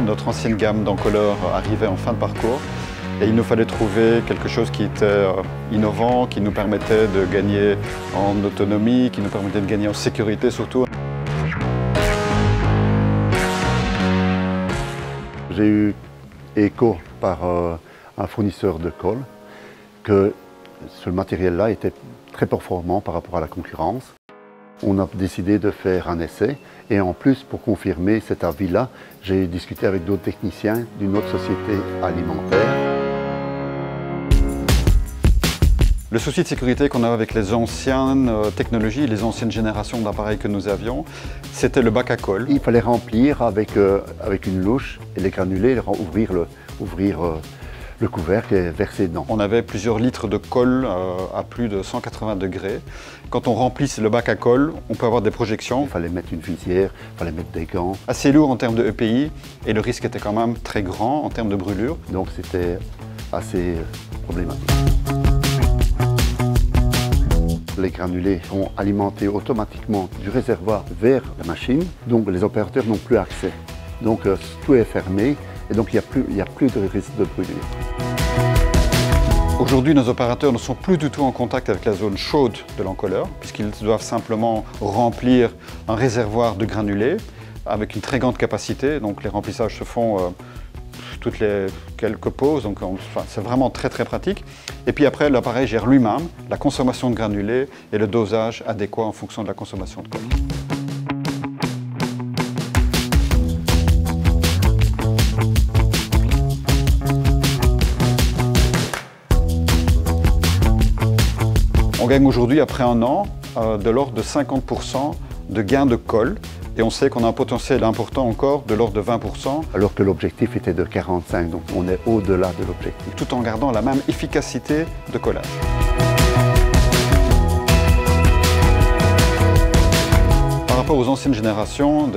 notre ancienne gamme d'encoleurs arrivait en fin de parcours. Et il nous fallait trouver quelque chose qui était innovant, qui nous permettait de gagner en autonomie, qui nous permettait de gagner en sécurité surtout. J'ai eu écho par un fournisseur de colle que ce matériel-là était très performant par rapport à la concurrence. On a décidé de faire un essai et en plus, pour confirmer cet avis-là, j'ai discuté avec d'autres techniciens d'une autre société alimentaire. Le souci de sécurité qu'on avait avec les anciennes technologies, les anciennes générations d'appareils que nous avions, c'était le bac à colle. Il fallait remplir avec une louche et les granulés, ouvrir le couvercle et verser dedans. On avait plusieurs litres de colle à plus de 180 degrés. Quand on remplisse le bac à colle, on peut avoir des projections. Il fallait mettre une visière, il fallait mettre des gants. Assez lourd en termes de EPI et le risque était quand même très grand en termes de brûlure. Donc c'était assez problématique. Les granulés sont alimentés automatiquement du réservoir vers la machine, donc les opérateurs n'ont plus accès. Donc tout est fermé et donc il n'y a plus de risque de brûlure. Aujourd'hui, nos opérateurs ne sont plus du tout en contact avec la zone chaude de l'encoleur, puisqu'ils doivent simplement remplir un réservoir de granulés avec une très grande capacité. Donc les remplissages se font toutes les quelques pauses, donc c'est vraiment très pratique. Et puis après, l'appareil gère lui-même la consommation de granulés et le dosage adéquat en fonction de la consommation de colle. On gagne aujourd'hui, après un an, de l'ordre de 50% de gains de colle. Et on sait qu'on a un potentiel important encore de l'ordre de 20%. Alors que l'objectif était de 45%, donc on est au-delà de l'objectif. Tout en gardant la même efficacité de collage. Par rapport aux anciennes générations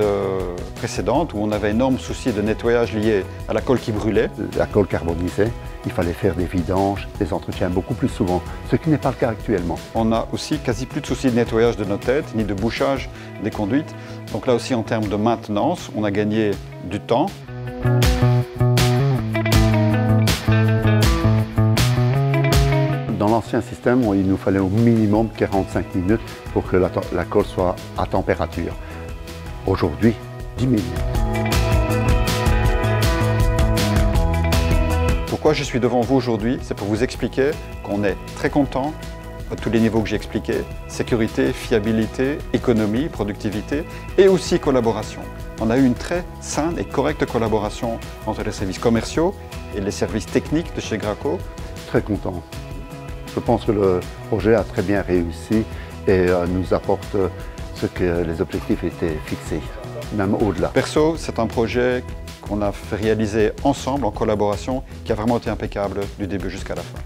précédentes, où on avait énorme souci de nettoyage lié à la colle qui brûlait. La colle carbonisait, il fallait faire des vidanges, des entretiens beaucoup plus souvent, ce qui n'est pas le cas actuellement. On n'a aussi quasi plus de soucis de nettoyage de nos têtes, ni de bouchage des conduites. Donc là aussi, en termes de maintenance, on a gagné du temps. Dans l'ancien système, il nous fallait au minimum 45 minutes pour que la colle soit à température. Aujourd'hui, 10 minutes. Pourquoi je suis devant vous aujourd'hui? C'est pour vous expliquer qu'on est très content à tous les niveaux que j'ai expliqués. Sécurité, fiabilité, économie, productivité et aussi collaboration. On a eu une très saine et correcte collaboration entre les services commerciaux et les services techniques de chez Graco. Très content. Je pense que le projet a très bien réussi et nous apporte ce que les objectifs étaient fixés, même au-delà. Perso, c'est un projet qu'on a réalisé ensemble, en collaboration, qui a vraiment été impeccable du début jusqu'à la fin.